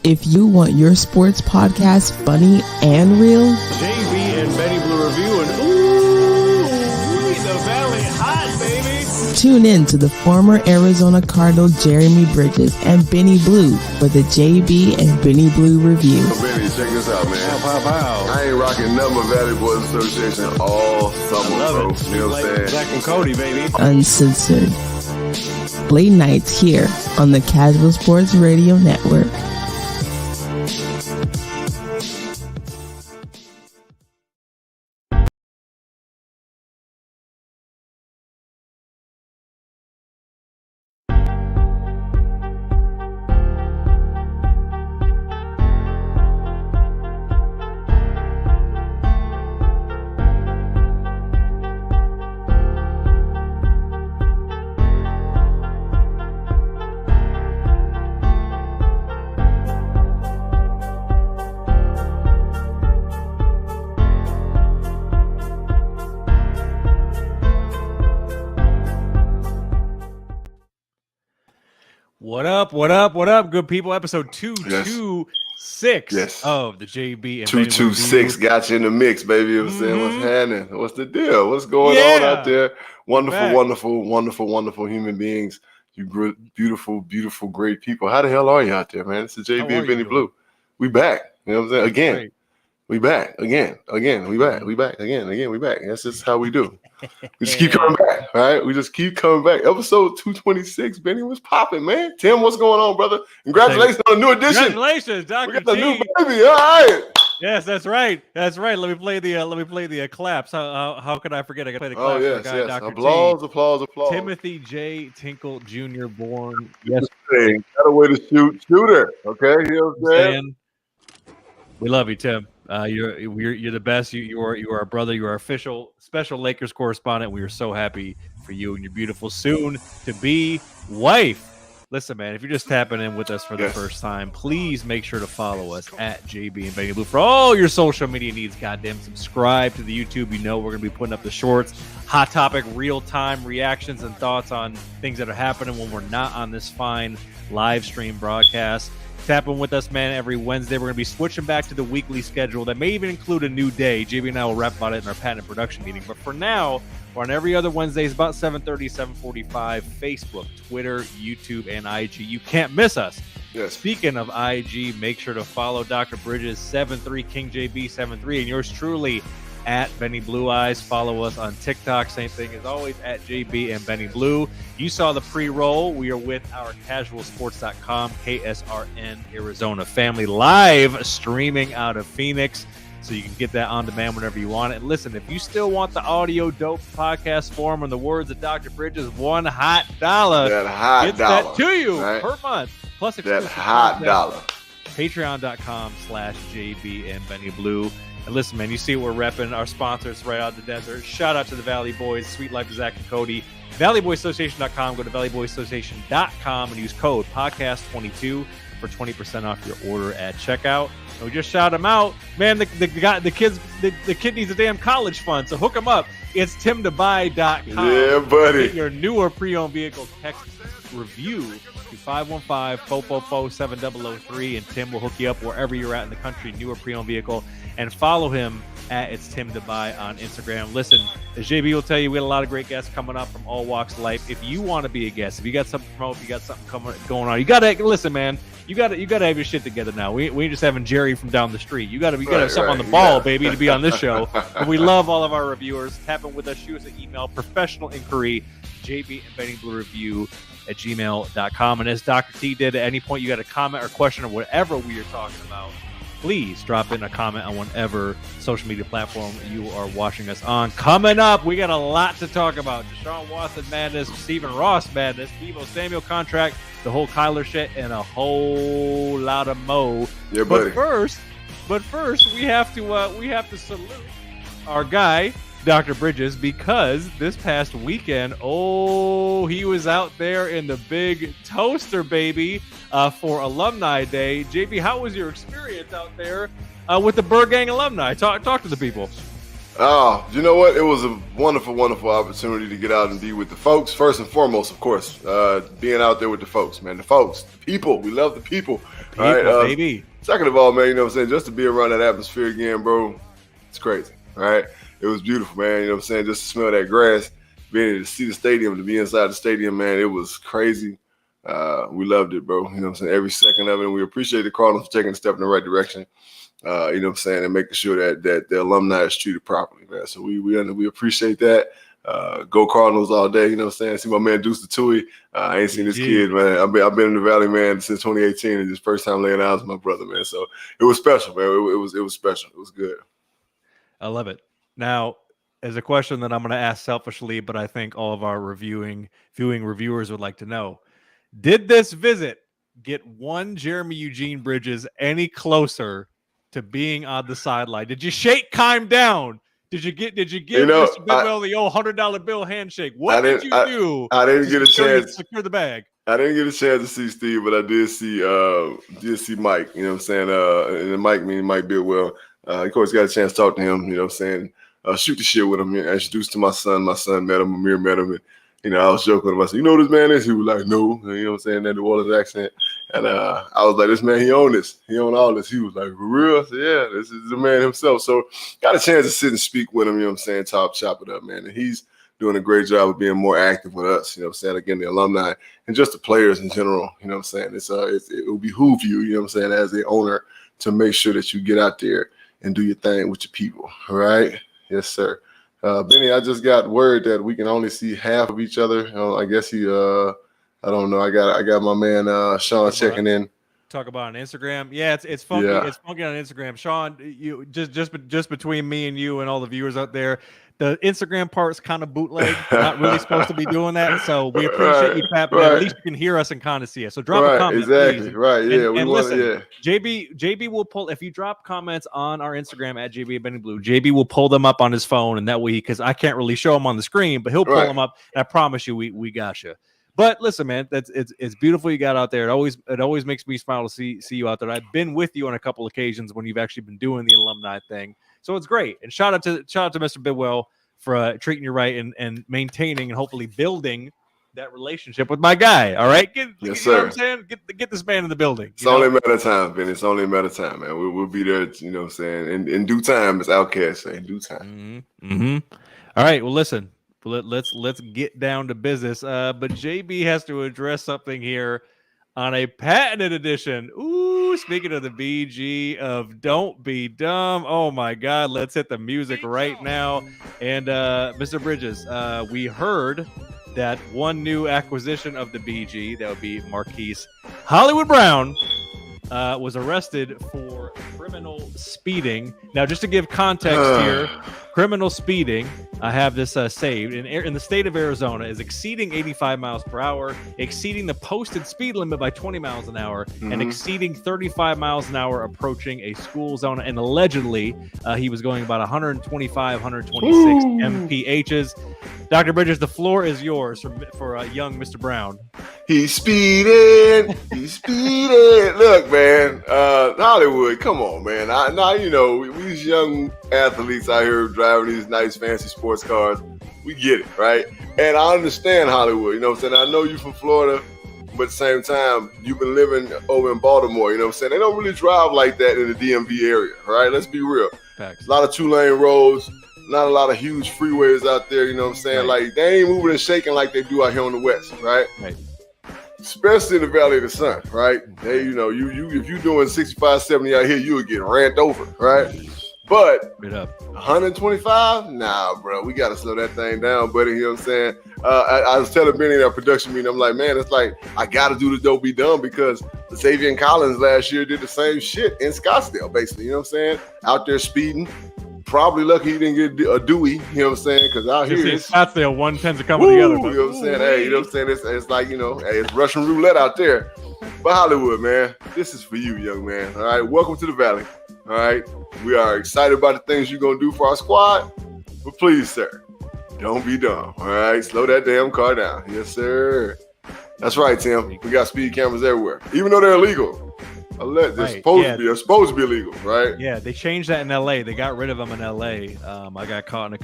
If you want your sports podcast funny and real, JB and Benny Blue Review, and ooh, the Valley hot, baby. Tune in to the former Arizona Cardinal Jeremy Bridges and Benny Blue for the JB and Benny Blue Review. Benny, check this out, man. Pow. I ain't rocking nothing but Valley Boys Association all summer, bro. You know what I'm saying? Zach and Cody, baby. Uncensored. Late nights here on the Casual Sports Radio Network. What up, good people? Episode 226 of the JB and 226 got you in the mix, baby. You know what I'm saying? What's happening? What's the deal? What's going on out there? Wonderful human beings. You beautiful, great people. How the hell are you out there, man? It's the JB and Benny Blue. We back. You know what I'm saying? Again. Great. We back again. We back again. We back. That's just how we do. We just keep coming back, right? We just keep coming back. Episode 226, Benny was popping, man. Tim, what's going on, brother? Congratulations on a new edition. Congratulations, Dr. We got the T. new baby. All right. Yes, that's right. Let me play the claps. How could I forget? I got to play the claps. Oh yes. Dr. Applause. Timothy J. Tinkle Jr. born yesterday. Hey, got a way to shooter. Okay, you know what I'm saying? We love you, Tim. You're the best. You are our brother. You are our official special Lakers correspondent. We are so happy for you and your beautiful soon to be wife. Listen, man, if you're just tapping in with us for the first time, please make sure to follow us at JB and Benny Blue for all your social media needs. Goddamn, subscribe to the YouTube. You know we're gonna be putting up the shorts, hot topic, real time reactions and thoughts on things that are happening when we're not on this fine live stream broadcast. Tapping with us, man, every Wednesday. We're going to be switching back to the weekly schedule. That may even include a new day. JB and I will rap about it in our patent production meeting. But for now, we're on every other Wednesday. It's about 7:30, 7:45. Facebook, Twitter, YouTube, and IG. You can't miss us. Yes. Speaking of IG, make sure to follow Dr. Bridges 73, King JB 73, and yours truly at Benny Blue Eyes. Follow us on TikTok. Same thing as always at JB and Benny Blue. You saw the pre-roll. We are with our casualsports.com KSRN Arizona family live streaming out of Phoenix. So you can get that on demand whenever you want it. And listen, if you still want the audio dope podcast form in the words of Dr. Bridges, $1 hot dollar. That hot dollar. That to you per month. Plus that hot dollar. Patreon.com/JB and Benny Blue. And listen, man, you see what we're repping. Our sponsors right out of the desert. Shout out to the Valley Boys, Sweet Life of Zach and Cody. ValleyBoyAssociation.com. Go to ValleyBoyAssociation.com and use code podcast22 for 20% off your order at checkout. And we just shout them out. Man, the kid needs a damn college fund, so hook him up. It's timtobuy.com. Yeah, buddy. Get your newer pre-owned vehicle text review to 515-444-7003, and Tim will hook you up wherever you're at in the country, newer pre-owned vehicle. And follow him at It's Tim to Buy on Instagram. Listen, as JB will tell you, we had a lot of great guests coming up from all walks of life. If you want to be a guest, if you got something to promote, if you got something going on, you gotta listen, man. You gotta have your shit together now. We ain't just having Jerry from down the street. You gotta have something on the ball, baby, to be on this show. But we love all of our reviewers. Tap in with us. Shoot us an email, professional inquiry, JB and Benny Blue Review at gmail.com. And as Dr. T did, at any point you got a comment or question or whatever we are talking about, please drop in a comment on whatever social media platform you are watching us on. Coming up, we got a lot to talk about. Deshaun Watson madness, Stephen Ross madness, Deebo Samuel contract, the whole Kyler shit, and a whole lot of mo. Yeah, buddy. But first, we have to salute our guy, Dr. Bridges, because this past weekend, he was out there in the big toaster, baby, for Alumni Day. JB, how was your experience out there with the Bird Gang alumni? Talk to the people. Oh, you know what? It was a wonderful, wonderful opportunity to get out and be with the folks. First and foremost, of course, being out there with the folks, man. The folks, the people. We love the people. People, all right, baby. Second of all, man, you know what I'm saying? Just to be around that atmosphere again, bro, it's crazy. All right. It was beautiful, man. You know what I'm saying? Just to smell that grass, being able to see the stadium, to be inside the stadium, man, it was crazy. We loved it, bro. You know what I'm saying? Every second of it. And we appreciate the Cardinals for taking a step in the right direction. You know what I'm saying, and making sure that the alumni is treated properly, man. So we appreciate that. Go Cardinals all day, you know what I'm saying? See my man Deuce the Tui. I ain't seen this kid, man. I've been in the Valley, man, since 2018, and this first time laying eyes with my brother, man. So it was special, man. It was special. It was good. I love it. Now, as a question that I'm going to ask selfishly, but I think all of our viewing reviewers would like to know: did this visit get one Jeremy Eugene Bridges any closer to being on the sideline? Did you shake Keim down? Did you give Mr. Bidwell the old $100 bill handshake? What did you do? I didn't get a chance to secure the bag. I didn't get a chance to see Steve, but I did see Mike. You know what I'm saying? And Mike Bidwell. Of course, got a chance to talk to him. You know what I'm saying? Shoot the shit with him. Introduced to my son. My son met him. Amir met him. And, I was joking with him. I said, "You know who this man is?" He was like, "No." You know what I'm saying? That New Orleans accent. And I was like, "This man, he own this. He own all this." He was like, "For real?" I said, "Yeah, this is the man himself." So got a chance to sit and speak with him, you know what I'm saying, chop it up, man. And he's doing a great job of being more active with us, you know what I'm saying, again, the alumni and just the players in general, you know what I'm saying. It will behoove you, you know what I'm saying, as the owner to make sure that you get out there and do your thing with your people, all right? Yes, sir. Benny, I just got word that we can only see half of each other. I guess he I don't know. I got my man Sean checking in. Talk about on Instagram. Yeah, it's funky. Yeah. It's funky on Instagram. Sean, you just between me and you and all the viewers out there, the Instagram part's kind of bootleg. Not really supposed to be doing that. So we appreciate you, Pat, but at least you can hear us and kind of see us. So drop a comment. Exactly. Please. Right. Yeah. And listen, JB will pull, if you drop comments on our Instagram at JB Benny Blue, JB will pull them up on his phone, and that way, because I can't really show them on the screen, but he'll pull them up. And I promise you, we got you. But listen, man, it's beautiful you got out there. It always makes me smile to see you out there. I've been with you on a couple occasions when you've actually been doing the alumni thing, so it's great. And shout out to Mr. Bidwell for treating you right and maintaining and hopefully building that relationship with my guy. All right, yes, sir. You know what I'm saying? Get this man in the building. It's only a matter of time, Ben. It's only a matter of time, man. We'll be there. You know what I'm saying? In due time, as Outkast say, in due time. Mm-hmm. All right. Well, listen. Let's get down to business. But JB has to address something here on a patented edition. Ooh, speaking of the BG of Don't Be Dumb. Oh my God, let's hit the music right now. And Mr. Bridges, we heard that one new acquisition of the BG, that would be Marquise Hollywood Brown, was arrested for criminal speeding. Now, just to give context here, criminal speeding, I have this saved, in the state of Arizona is exceeding 85 miles per hour, exceeding the posted speed limit by 20 miles an hour, and exceeding 35 miles an hour approaching a school zone. And allegedly, he was going about 125, 126 mphs. Dr. Bridges, the floor is yours for young Mr. Brown. He's speeding. Look, man, Hollywood, come on, man. Now, you know, these young athletes out here driving these nice, fancy sports cars, we get it, right? And I understand Hollywood, you know what I'm saying? I know you from Florida, but at the same time, you've been living over in Baltimore, you know what I'm saying? They don't really drive like that in the DMV area, right? Let's be real. Facts. A lot of two-lane roads, not a lot of huge freeways out there, you know what I'm saying? Right. Like, they ain't moving and shaking like they do out here on the West, right? Right. Especially in the Valley of the Sun, right? They, you know, you if you're doing 65, 70 out here, you would get ran over, right? But 125? Nah, bro, we got to slow that thing down, buddy. You know what I'm saying? I was telling Benny in our production meeting, I'm like, man, it's like, I got to do the Don't Be Dumb because Xavier Collins last year did the same shit in Scottsdale, basically. You know what I'm saying? Out there speeding. Probably lucky he didn't get a Dewey, you know what I'm saying? Because out here, it's Scottsdale, 110s are coming together. You know what I'm saying? Hey, you know what I'm saying? It's like, you know, hey, it's Russian roulette out there. But Hollywood, man, this is for you, young man. All right, welcome to the Valley. All right, we are excited about the things you're going to do for our squad. But please, sir, don't be dumb. All right, slow that damn car down. Yes, sir. That's right, Tim. We got speed cameras everywhere. Even though they're illegal, They're supposed to be illegal, right? Yeah, they changed that in L.A. They got rid of them in L.A. I got caught in a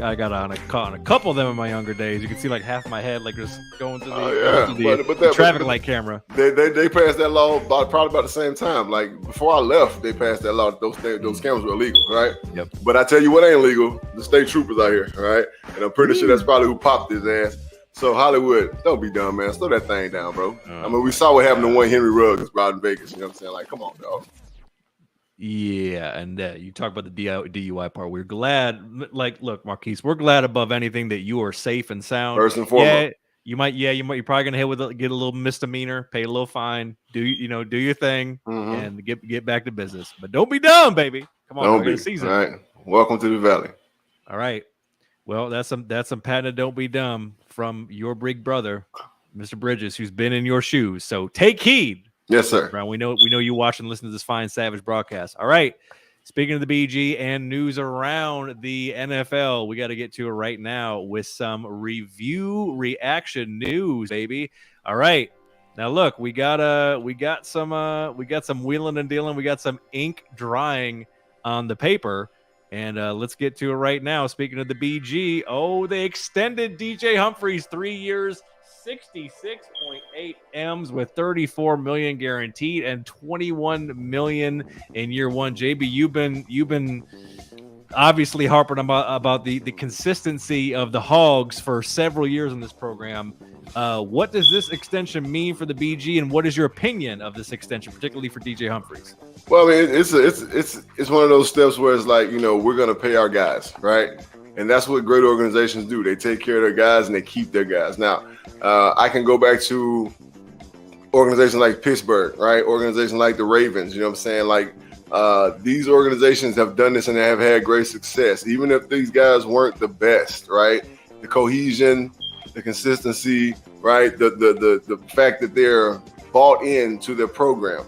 couple of them in my younger days. You can see like half my head like just going through the traffic light camera. They passed that law probably about the same time. Like before I left, they passed that law. Those cameras were illegal, right? Yep. But I tell you what ain't legal: the state troopers out here, right? And I'm pretty sure that's probably who popped his ass. So Hollywood, don't be dumb, man. Slow that thing down, bro. I mean, we saw what happened to one Henry Ruggs out in Vegas. You know what I'm saying? Like, come on, dog. Yeah, and you talk about the DUI part. We're glad. Like, look, Marquise, we're glad above anything that you are safe and sound. First and foremost. You're probably gonna get a little misdemeanor, pay a little fine, do your thing, and get back to business. But don't be dumb, baby. Come on, don't be. Season. All right. Welcome to the Valley. All right. Well, that's some patented "don't be dumb" from your big brother, Mr. Bridges, who's been in your shoes. So take heed. Yes, sir. Brown, we know you watch and listen to this fine Savage broadcast. All right. Speaking of the BG and news around the NFL, we got to get to it right now with some reaction news, baby. All right. Now look, we got some wheeling and dealing. We got some ink drying on the paper. And let's get to it right now. Speaking of the BG, they extended DJ Humphries 3 years, 66.8 M's with 34 million guaranteed and 21 million in year one. JB, you've been obviously harping about the consistency of the Hogs for several years in this program. What does this extension mean for the BG, and what is your opinion of this extension, particularly for DJ Humphries? Well, I mean, it's one of those steps where it's like, we're going to pay our guys, right? And that's what great organizations do. They take care of their guys and they keep their guys. Now, I can go back to organizations like Pittsburgh, right? Organizations like the Ravens, you know what I'm saying? Like, these organizations have done this and they have had great success, even if these guys weren't the best, right? The cohesion, the consistency, right? The fact that they're bought into their program,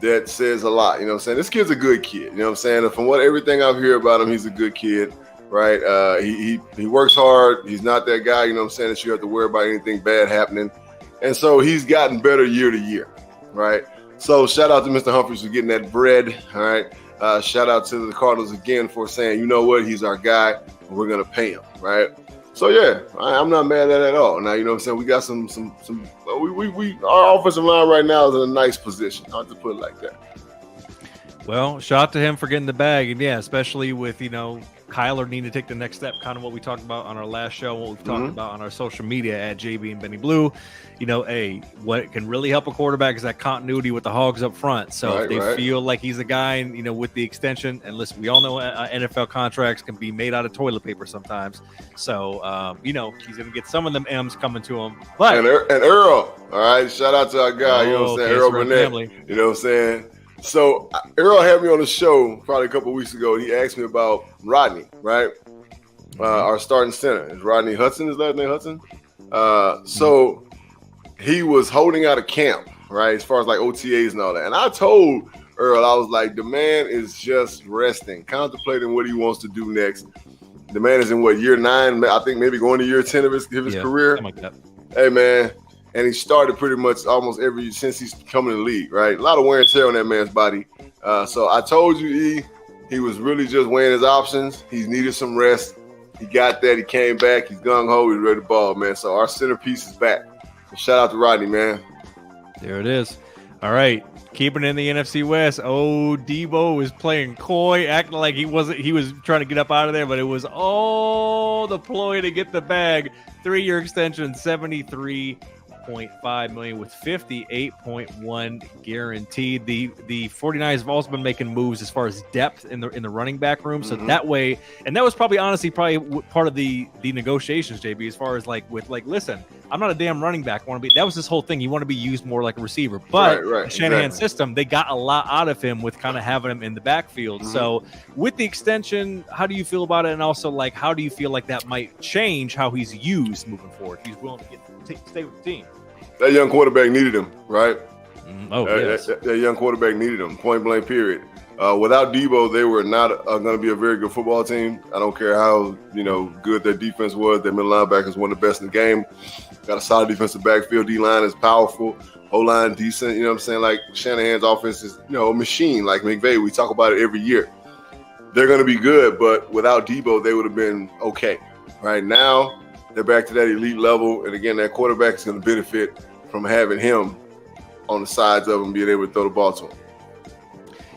that says a lot. You know what I'm saying? This kid's a good kid. You know what I'm saying? And from everything I've heard about him, he's a good kid, right? He works hard. He's not that guy, you know what I'm saying, that you have to worry about anything bad happening. And so he's gotten better year to year, right? So shout out to Mr. Humphries for getting that bread, all right? Shout out to the Cardinals again for saying, you know what, he's our guy, and we're going to pay him, right? So, yeah, I'm not mad at it at all. Now, you know what I'm saying, we got our offensive line right now is in a nice position. I'll just put it like that. Well, shout out to him for getting the bag. And, yeah, especially with, Kyler needing to take the next step, kind of what we talked about on our last show, what we've talked about on our social media at JB and Benny Blue. What can really help a quarterback is that continuity with the Hogs up front. So if they feel like he's a guy, and, with the extension, and listen, we all know NFL contracts can be made out of toilet paper sometimes. So, he's going to get some of them M's coming to him. But and Earl, all right, shout out to our guy, you know what I'm saying, Earl Burnett, family. You know what I'm saying? So Earl had me on the show probably a couple of weeks ago. He asked me about Rodney, right? Our starting center is Rodney Hudson. Is that name Hudson? So he was holding out a camp, right? As far as like OTAs and all that. And I told Earl, I was like, the man is just resting, contemplating what he wants to do next. The man is in year 9? I think maybe going to year 10 of his career. Like that. Hey, man. And he started pretty much almost since he's come in the league, right? A lot of wear and tear on that man's body. So I told you, he was really just weighing his options. He needed some rest. He got that. He came back. He's gung-ho. He's ready to ball, man. So our centerpiece is back. So shout out to Rodney, man. There it is. All right. Keeping it in the NFC West. Deebo was playing coy, acting like he was trying to get up out of there, but it was all the ploy to get the bag. 3-year extension, $73.5 million with $58.1 guaranteed. The 49ers have also been making moves as far as depth in the running back room. So that way, and that was probably part of the negotiations, JB, as far as listen, I'm not a damn running back. That was this whole thing. You want to be used more like a receiver. But the Shanahan system, they got a lot out of him with kind of having him in the backfield. So with the extension, how do you feel about it? And also, how do you feel like that might change how he's used moving forward? He's willing to stay with the team. That young quarterback needed him, right? Yes. That young quarterback needed him, point blank, period. Without Deebo, they were not going to be a very good football team. I don't care how good their defense was. Their middle linebacker is one of the best in the game. Got a solid defensive backfield. D-line is powerful. O-line decent. You know what I'm saying? Like Shanahan's offense is a machine. Like McVay, we talk about it every year. They're going to be good, but without Deebo, they would have been okay. Right now, they're back to that elite level, and again, that quarterback is going to benefit from having him on the sides of him, being able to throw the ball to him.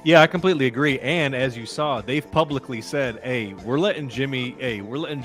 Yeah, I completely agree. And as you saw, they've publicly said, "Hey, we're letting Jimmy. Let them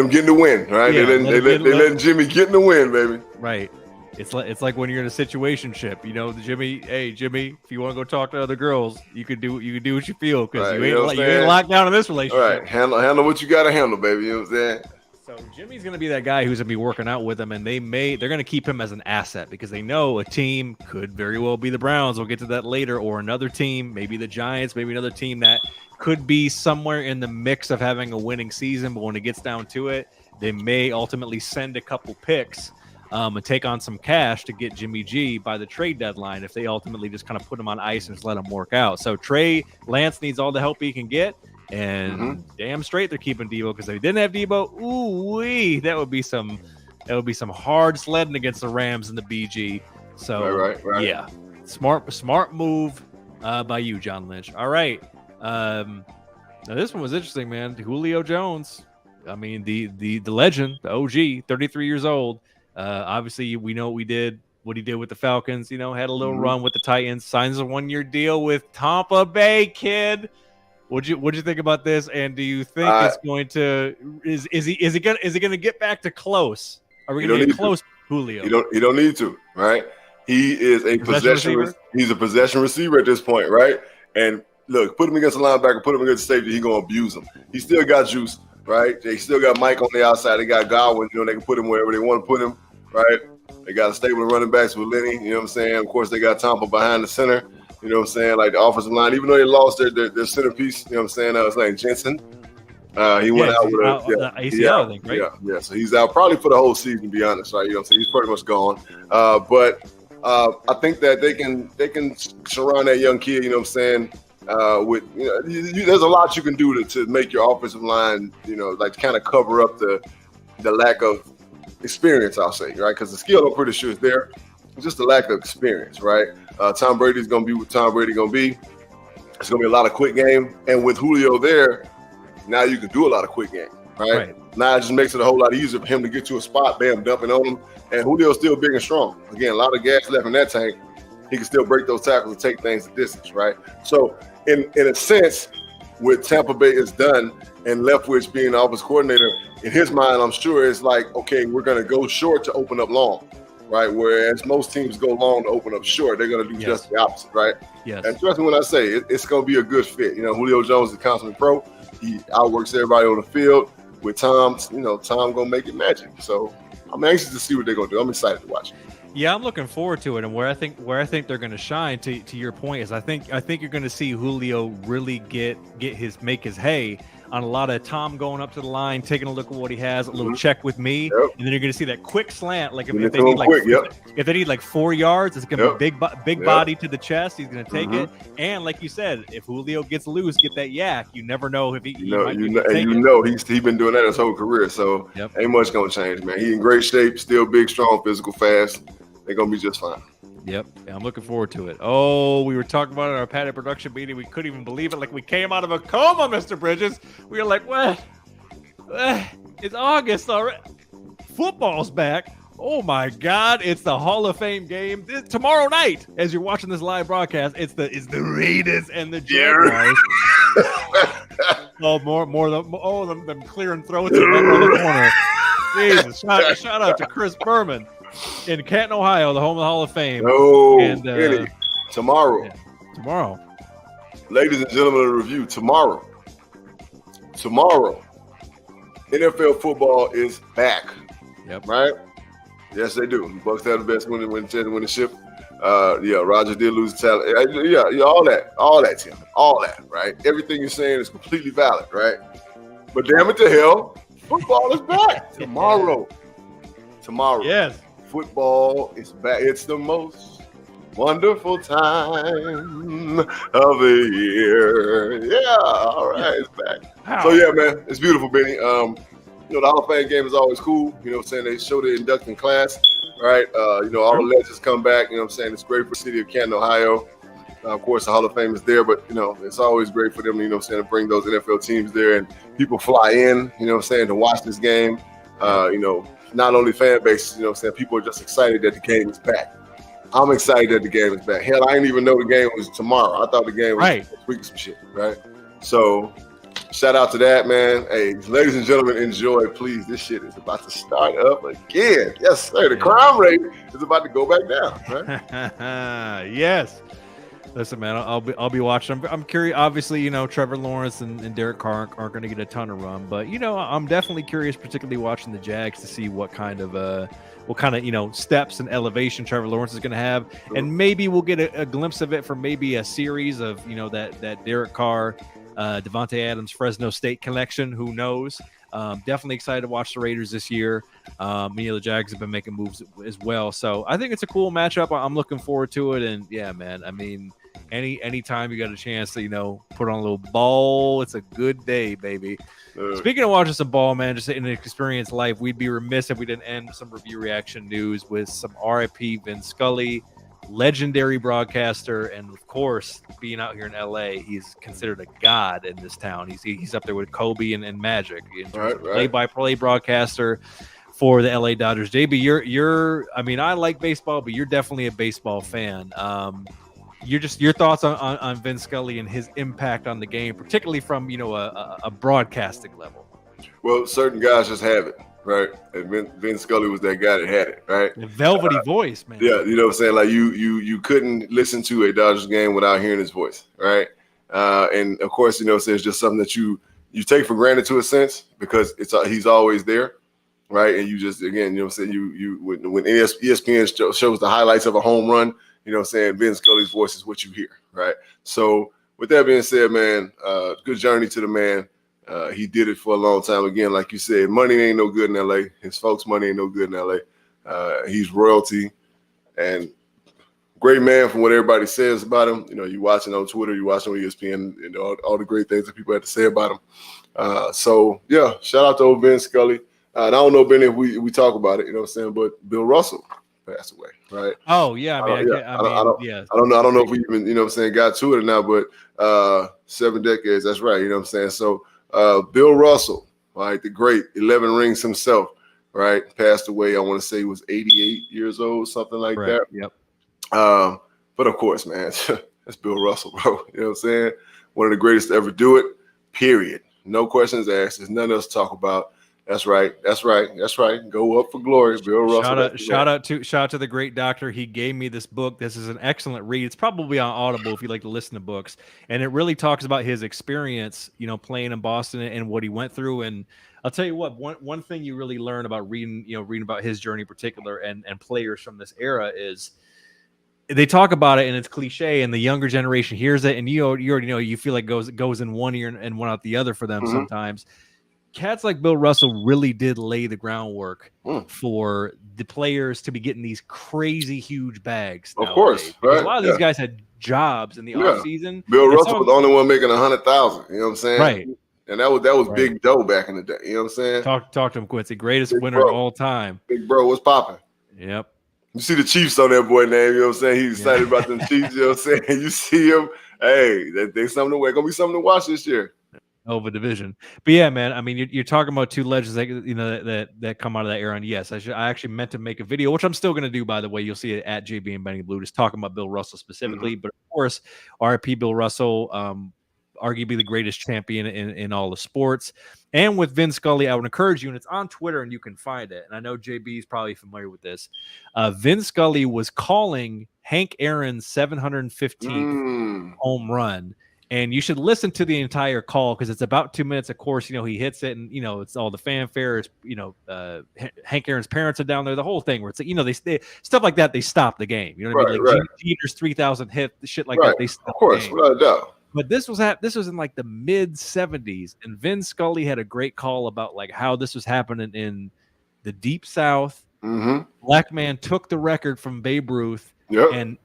get in the win, right? Yeah, they're letting Jimmy get in the win, baby. Right. It's like when you're in a situationship, Jimmy. Hey, Jimmy, if you want to go talk to other girls, you can do what you feel because right, you ain't locked down in this relationship. All right, handle what you got to handle, baby. You know what I'm saying? So Jimmy's going to be that guy who's going to be working out with him, and they're going to keep him as an asset because they know a team could very well be the Browns. We'll get to that later, or another team, maybe the Giants, maybe another team that could be somewhere in the mix of having a winning season. But when it gets down to it, they may ultimately send a couple picks and take on some cash to get Jimmy G by the trade deadline if they ultimately just kind of put him on ice and just let him work out. So Trey Lance needs all the help he can get. And damn straight they're keeping Deebo because if they didn't have Deebo, ooh-wee, that would be some hard sledding against the Rams and the BG. So right. Yeah, smart move by you, John Lynch. All right, now this one was interesting, man. Julio Jones, I mean the legend, the OG, 33 years old. Obviously we know what he did with the Falcons. Had a little run with the Titans. Signs a 1-year deal with Tampa Bay, kid. What'd you think about this? And do you think it's going to is he gonna get back to close? Are we gonna get close, Julio? You don't need to, right? He is a possession receiver. He's a possession receiver at this point, right? And look, put him against the linebacker, put him against the safety, he's gonna abuse him. He still got juice, right? They still got Mike on the outside. They got Godwin, they can put him wherever they want to put him, right? They got a stable of running backs with Lenny, you know what I'm saying? Of course, they got Tampa behind the center. You know what I'm saying? Like the offensive line, even though they lost their centerpiece, you know what I'm saying? It's like Jensen. He went out with a ACL, I think, right? Yeah. So he's out probably for the whole season, to be honest, right? You know what I'm saying? He's pretty much gone. But I think that they can surround that young kid, you know what I'm saying? There's a lot you can do to make your offensive line, like kind of cover up the lack of experience, I'll say, right? Because the skill, I'm pretty sure, is there. It's just the lack of experience, right? Tom Brady's going to be what Tom Brady going to be. It's going to be a lot of quick game. And with Julio there, now you can do a lot of quick game, right? Now it just makes it a whole lot easier for him to get to a spot, bam, dumping on him. And Julio's still big and strong. Again, a lot of gas left in that tank. He can still break those tackles and take things the distance, right? So in a sense, what Tampa Bay has done and Leftwich being the offensive coordinator, in his mind, I'm sure it's like, okay, we're going to go short to open up long. Right, whereas most teams go long to open up short, they're going to do just the opposite, right? Yes. And trust me when I say it's going to be a good fit. Julio Jones is a consummate pro. He outworks everybody on the field. With Tom, Tom going to make it magic. So I'm anxious to see what they're going to do. I'm excited to watch it. Yeah, I'm looking forward to it. And where I think they're going to shine, to your point, is I think you're going to see Julio really make his hay on a lot of Tom going up to the line, taking a look at what he has, a little check with me, and then you're going to see that quick slant. Like if they need like 4 yards, it's going to be big body to the chest. He's going to take it, and like you said, if Julio gets loose, get that yak. You never know if he's been doing that his whole career. So ain't much going to change, man. He in great shape, still big, strong, physical, fast. They're going to be just fine. Yep. Yeah, I'm looking forward to it. Oh, we were talking about it in our padded production meeting. We couldn't even believe it. Like we came out of a coma, Mr. Bridges. We were like, what? It's August already. Football's back. Oh my God. It's the Hall of Fame game. Tomorrow night, as you're watching this live broadcast, it's the Raiders and the Jaguars. Them clearing throats around the corner. Jesus. Shout out to Chris Berman. In Canton, Ohio, the home of the Hall of Fame. Tomorrow. Tomorrow. Ladies and gentlemen of the review, tomorrow, NFL football is back. Yep. Right? Yes, they do. The Bucs have the best win the ship. Roger did lose talent. All that, Tim. All that, right? Everything you're saying is completely valid, right? But damn it to hell, football is back tomorrow. Yes. football is back. It's the most wonderful time of the year. Yeah, all right, it's back. Wow. So yeah, man, it's beautiful, Benny. The Hall of Fame game is always cool. You know what I'm saying? They show the inducting class, right? All the legends come back. You know what I'm saying? It's great for the city of Canton, Ohio. Of course, the Hall of Fame is there, but, it's always great for them, to bring those NFL teams there and people fly in, to watch this game. Not only fan base, people are just excited that the game is back. I'm excited that the game is back. Hell, I didn't even know the game was tomorrow. I thought the game was next week or some shit, right? So, shout out to that, man. Hey, ladies and gentlemen, enjoy, please. This shit is about to start up again. Yes, sir. The crime rate is about to go back down, right? Yes. Listen, man, I'll be watching. I'm curious. Obviously, Trevor Lawrence and Derek Carr aren't going to get a ton of run, but I'm definitely curious, particularly watching the Jags, to see what kind of steps and elevation Trevor Lawrence is going to have, and maybe we'll get a glimpse of it from maybe a series of that Derek Carr, Devontae Adams, Fresno State connection. Who knows? Definitely excited to watch the Raiders this year. The Jags have been making moves as well, so I think it's a cool matchup. I'm looking forward to it, and yeah, man. I mean, anytime you got a chance to put on a little ball, it's a good day, baby. Speaking of watching some ball, man, just in an experienced life, we'd be remiss if we didn't end some review reaction news with some RIP Vin Scully, legendary broadcaster, and of course, being out here in LA, he's considered a god in this town. He's up there with Kobe and Magic in terms of play-by-play broadcaster for the LA Dodgers. JB, you're I mean, I like baseball, but you're definitely a baseball fan. Your thoughts on Vin Scully and his impact on the game, particularly from a broadcasting level. Well, certain guys just have it, right? And Vin Scully was that guy that had it, right? The velvety voice, man. Yeah, you know what I'm saying? Like you couldn't listen to a Dodgers game without hearing his voice, right? And of course, it's just something that you take for granted to a sense, because he's always there, right? And you just, again, when ESPN shows the highlights of a home run, Vin Scully's voice is what you hear, right? So with that being said, man, good journey to the man. He did it for a long time. Again, like you said, money ain't no good in LA. His folks' money ain't no good in LA. He's royalty and great man from what everybody says about him. You watching on Twitter, you watching on ESPN, all the great things that people had to say about him. So yeah, shout out to old Vin Scully. And I don't know, Benny, if we talk about it, but Bill Russell passed away, right? Oh yeah, I don't know if we even got to it or not, but 7 decades, that's right. So Bill Russell, right, the great 11 rings himself, right, passed away. I want to say he was 88 years old, something like that. Yep. But of course, man, that's Bill Russell, bro. One of the greatest to ever do it, period. No questions asked. There's nothing else to talk about. That's right. Go up for glory, Bill Russell. Shout out to the great doctor. He gave me this book. This is an excellent read. It's probably on Audible if you like to listen to books. And it really talks about his experience, playing in Boston and what he went through. And I'll tell you what, one thing you really learn about reading about his journey in particular and players from this era is they talk about it and it's cliche, and the younger generation hears it, and you already know, you feel like goes in one ear and one out the other for them sometimes. Cats like Bill Russell really did lay the groundwork for the players to be getting these crazy huge bags. Of course, right? A lot of these guys had jobs in the off season. Bill Russell was the only one making 100,000. You know what I'm saying? Right. And that was big dough back in the day. You know what I'm saying? Talk to him, Quincy. Greatest winner of all time. Big bro, what's popping? Yep. You see the Chiefs on that boy name. You know what I'm saying? He's excited about them Chiefs. You know what I'm saying? You see him. Hey, there's something to gonna be something to watch this year. Over division. But yeah, man, I mean, you're talking about two legends that come out of that era. And yes, I actually meant to make a video, which I'm still going to do, by the way. You'll see it at JB and Benny Blue, just talking about Bill Russell specifically. But of course, RIP Bill Russell, arguably the greatest champion in all the sports. And with Vin Scully, I would encourage you, and it's on Twitter and you can find it. And I know JB is probably familiar with this. Vin Scully was calling Hank Aaron's 715th home run. And you should listen to the entire call because it's about 2 minutes. Of course, he hits it, and it's all the fanfare. It's, Hank Aaron's parents are down there. The whole thing where it's they stuff like that. They stop the game. You know what I mean? Like Jeter's 3,000 hit, shit like that. They stop. Of course, without a doubt. But this was in like the mid 70s, and Vin Scully had a great call about like how this was happening in the Deep South Black man took the record from Babe Ruth, and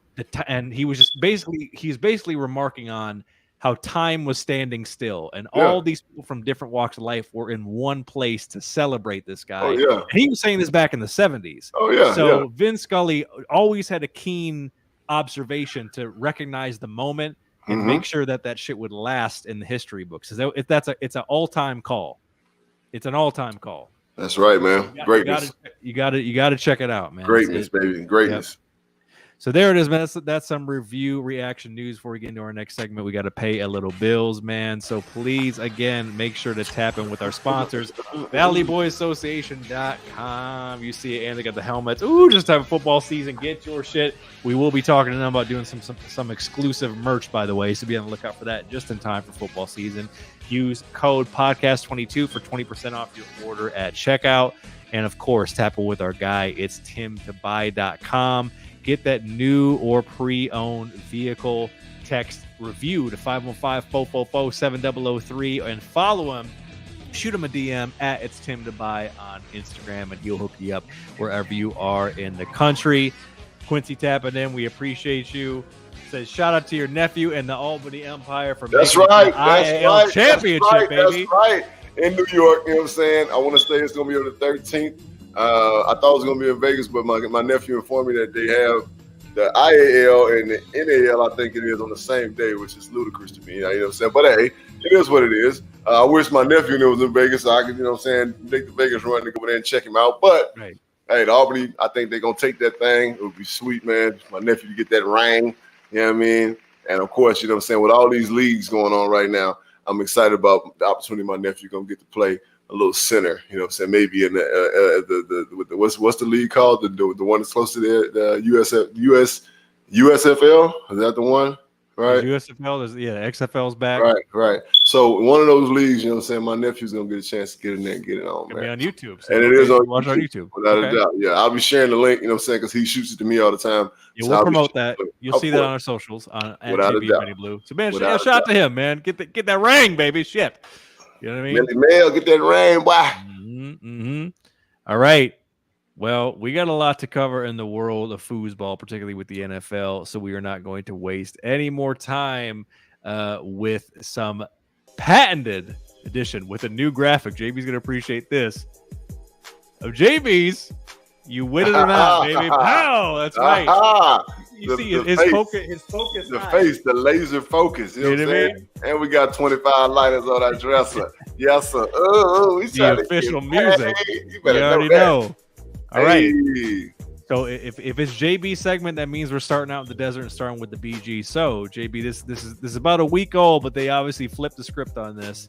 he was basically remarking on how time was standing still, and all these people from different walks of life were in one place to celebrate this guy. And he was saying this back in the 70s. So Vin Scully always had a keen observation to recognize the moment and make sure that shit would last in the history books. It's an all-time call. It's an all-time call. That's right, man. Greatness. You got to check it out, man. Greatness, baby. Greatness. Yep. So there it is, man. That's some review reaction news. Before we get into our next segment, we got to pay a little bills, man. So please, again, make sure to tap in with our sponsors, ValleyBoyAssociation.com. You see it, and they got the helmets. Ooh, just have a football season. Get your shit. We will be talking to them about doing some exclusive merch, by the way. So be on the lookout for that just in time for football season. Use code podcast22 for 20% off your order at checkout. And of course, tap in with our guy. It's timtobuy.com. Get that new or pre-owned vehicle. Text review to 515-444-7003 and follow him. Shoot him a DM at It's Tim to Buy on Instagram, and he'll hook you up wherever you are in the country. Quincy tapping in. We appreciate you. Says shout out to your nephew and the Albany Empire for making the IAL championship, baby. That's right. In New York, you know what I'm saying? I want to say it's going to be on the 13th. I thought it was going to be in Vegas, but my nephew informed me that they have the IAL and the NAL, I think it is, on the same day, which is ludicrous to me. You know what I'm saying? But hey, it is what it is. I wish my nephew knew it was in Vegas so I could, you know what I'm saying, make the Vegas run to go there and check him out. But hey, the Albany, I think they're going to take that thing. It would be sweet, man. My nephew to get that ring. You know what I mean? And of course, you know what I'm saying, with all these leagues going on right now, I'm excited about the opportunity my nephew going to get to play a little center, you know what I'm saying? Maybe in the what's the league called? The one that's close to the USFL? Is that the one? Right. USFL is XFL's back. Right. So one of those leagues, you know what I'm saying? My nephew's gonna get a chance to get in there and get it on, man. Be on YouTube. So and it is on YouTube. Without a doubt. Yeah, I'll be sharing the link, you know what I'm saying? Because he shoots it to me all the time. Yeah, we'll promote that. You'll see that on our socials at JB Blue. So man, shout out to him, man. Get that ring, baby. Shit. You know what I mean? Mail, get that ring, boy. All right. Well, we got a lot to cover in the world of foosball, particularly with the NFL, so we are not going to waste any more time with some patented edition with a new graphic. JB's going to appreciate this. Of JB's, you win it or not, baby. Pow! That's right. You see his focus. The face, the laser focus. You know what I'm saying? And we got 25 lighters on our dresser. Yes, sir. Oh, the official music. You already know. All right. So if it's JB segment, that means we're starting out in the desert and starting with the BG. So JB, this is about a week old, but they obviously flipped the script on this.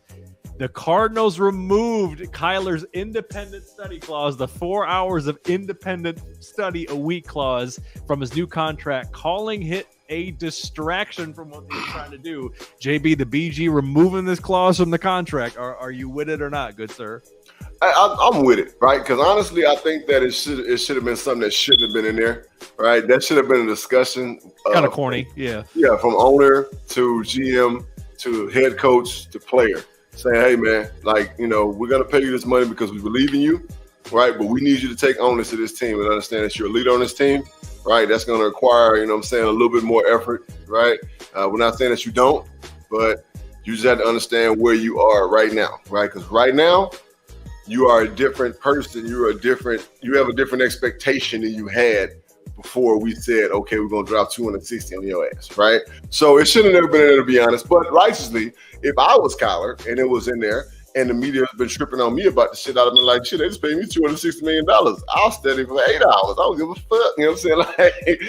The Cardinals removed Kyler's independent study clause, the 4 hours of independent study a week clause from his new contract, calling it a distraction from what they were trying to do. JB, the BG removing this clause from the contract. Are you with it or not, good sir? I'm with it, right? Because honestly, I think that it should have been something that shouldn't have been in there, right? That should have been a discussion. Kind of corny, yeah. Yeah, from owner to GM to head coach to player. Saying, hey, man, like, you know, we're going to pay you this money because we believe in you, right? But we need you to take ownership of this team and understand that you're a leader on this team, right? That's going to require, you know what I'm saying, a little bit more effort, right? We're not saying that you don't, but you just have to understand where you are right now, right? Because right now, you are a different person. You have a different expectation than you had before we said, okay, we're going to drop 260 on your ass, right? So it should have never been in there, to be honest. But righteously, if I was Kyler and it was in there and the media has been tripping on me about the shit, I'd have been like, shit, they just paid me $260 million. I'll study for 8 hours. I don't give a fuck. You know what I'm saying? Like,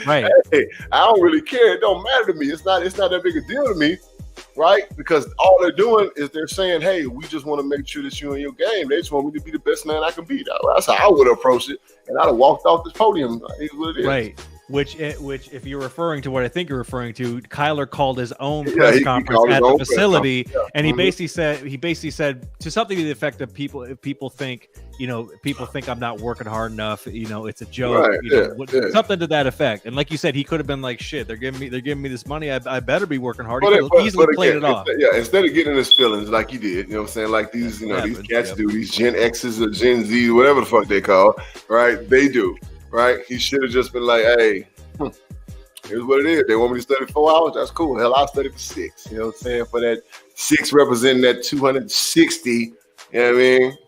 right. Hey, I don't really care. It don't matter to me. It's not that big a deal to me, right? Because all they're doing is they're saying, hey, we just want to make sure that you're in your game. They just want me to be the best man I can be. That's how I would approach it. And I'd have walked off this podium. It's what it is. Which, if you're referring to what I think you're referring to, Kyler called his own press conference at the facility, and he basically said to something to the effect of people think I'm not working hard enough, it's a joke, something to that effect. And like you said, he could have been like, shit, they're giving me this money, I better be working hard. He could have easily played it off. Instead of getting his feelings like he did, you know what I'm saying, like these these cats do, these Gen X's or Gen Z, whatever the fuck they call, right? They do. Right, he should have just been like, "Hey, here's what it is. They want me to study 4 hours. That's cool. Hell, I'll study for 6. You know what I'm saying? For that 6 representing that 260. You know what I mean?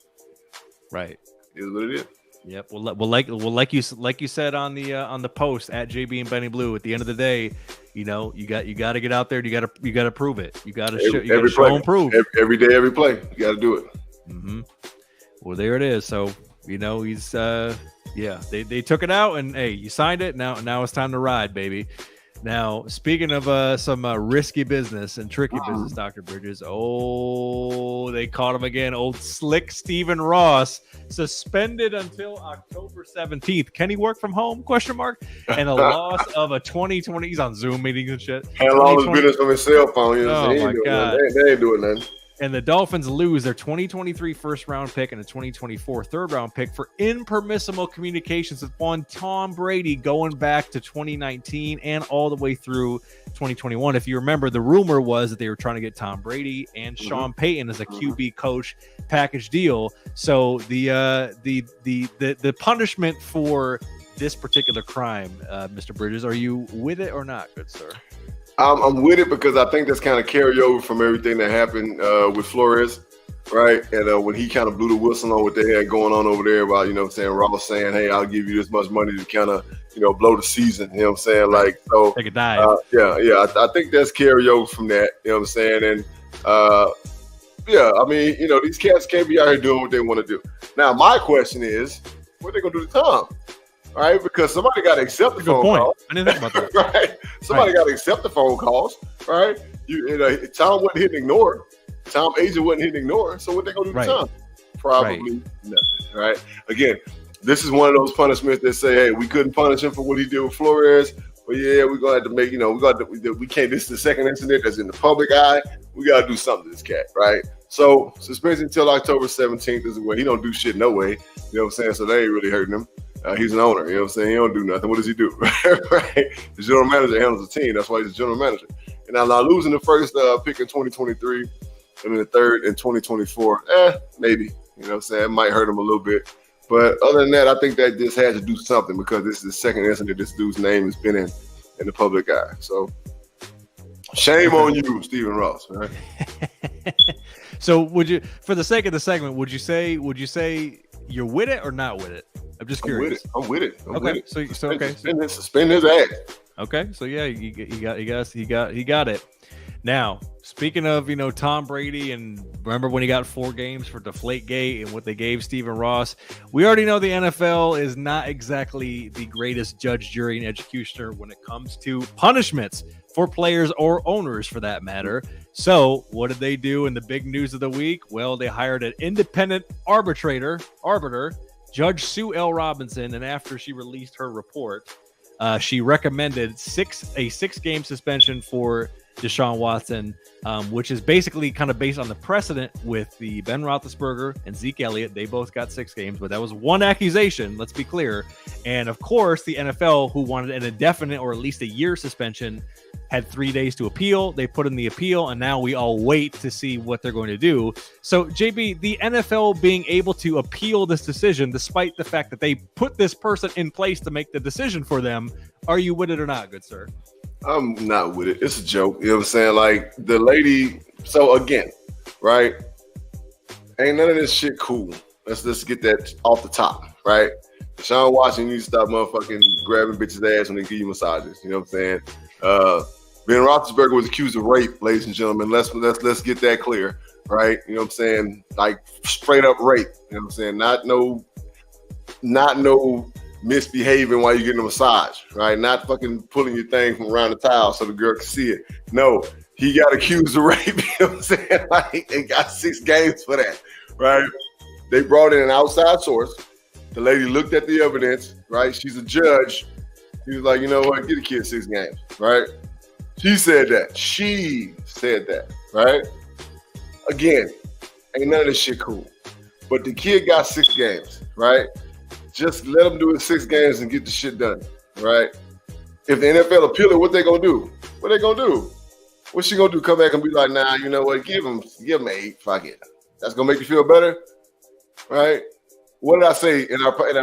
Right. Is what it is. Yep. Well, like you said on the post at JB and Benny Blue. At the end of the day, you got to get out there. You got to prove it. You got to show and prove. Every day, every play. You got to do it. Mm-hmm. Well, there it is. So he's. Yeah, they took it out, and hey, you signed it. Now it's time to ride, baby. Now, speaking of some risky business and tricky business, Dr. Bridges. Oh, they caught him again. Old slick Stephen Ross suspended until October 17th. Can he work from home? ? And a loss of a 2020. He's on Zoom meetings and shit. How long has been on his cell phone? Oh my God, they ain't doing nothing. And the Dolphins lose their 2023 first-round pick and a 2024 third-round pick for impermissible communications with one Tom Brady going back to 2019 and all the way through 2021. If you remember, the rumor was that they were trying to get Tom Brady and Sean Payton as a QB coach package deal. So the punishment for this particular crime, Mr. Bridges, are you with it or not, good sir? I'm with it because I think that's kind of carryover from everything that happened with Flores, right? And when he kind of blew the whistle on what they had going on over there about, Ross saying, hey, I'll give you this much money to kind of, blow the season. You know what I'm saying? Like, so. Take a dive. I think that's carryover from that. You know what I'm saying? And, these cats can't be out here doing what they want to do. Now, my question is, what are they going to do to Tom? Right, because somebody got to accept the phone calls. I didn't think about that. Right, somebody got to accept the phone calls. Right, Tom wasn't hitting ignore. Tom agent wasn't hitting ignore. So what they gonna do to Tom? Probably nothing. Right. Again, this is one of those punishments that say, hey, we couldn't punish him for what he did with Flores, but yeah, we're gonna have to make. We can't. This is the second incident that's in the public eye. We gotta do something to this cat. Right. So suspension until October 17th is the way. He don't do shit no way. You know what I'm saying? So they ain't really hurting him. He's an owner, you know what I'm saying? He don't do nothing. What does he do? Right? The general manager handles the team. That's why he's the general manager. And now losing the first pick in 2023 and then the third in 2024, maybe. You know what I'm saying? It might hurt him a little bit. But other than that, I think that this has to do something because this is the second incident this dude's name has been in the public eye. So shame on you, Stephen Ross. Right? So would you, for the sake of the segment, would you say you're with it or not with it? I'm just curious. I'm with it. Okay. Suspend his ass. Okay. So yeah, he got it. Now, speaking of, Tom Brady, and remember when he got 4 games for Deflategate and what they gave Stephen Ross, we already know the NFL is not exactly the greatest judge, jury, and executioner when it comes to punishments for players or owners for that matter. So what did they do in the big news of the week? Well, they hired an independent arbiter, Judge Sue L. Robinson, and after she released her report, she recommended a 6-game suspension for Deshaun Watson, which is basically kind of based on the precedent with the Ben Roethlisberger and Zeke Elliott. They both got 6 games, but that was one accusation, let's be clear. And of course, the NFL, who wanted an indefinite or at least a year suspension, had 3 days to appeal. They put in the appeal, and now we all wait to see what they're going to do. So, JB, the NFL being able to appeal this decision, despite the fact that they put this person in place to make the decision for them, are you with it or not, good sir? I'm not with it. It's a joke. You know what I'm saying? Like, the lady, so again, right? Ain't none of this shit cool. Let's get that off the top, right? Deshaun Watson, you need to stop motherfucking grabbing bitches' ass when they give you massages. You know what I'm saying? Ben Roethlisberger was accused of rape, ladies and gentlemen. Let's get that clear, right? You know what I'm saying? Like straight up rape. You know what I'm saying? Not no misbehaving while you're getting a massage, right? Not fucking pulling your thing from around the towel so the girl can see it. No, he got accused of rape. You know what I'm saying? Like, and got 6 games for that, right? They brought in an outside source. The lady looked at the evidence, right? She's a judge. He was like, you know what? Get the kid 6 games, right? She said that, right? Again, ain't none of this shit cool. But the kid got 6 games, right? Just let him do his 6 games and get the shit done, right? If the NFL appeal it, what they gonna do? What they gonna do? What's she gonna do? Come back and be like, nah, you know what? Give him 8. Fuck it. That's gonna make you feel better, right? What did I say in our probably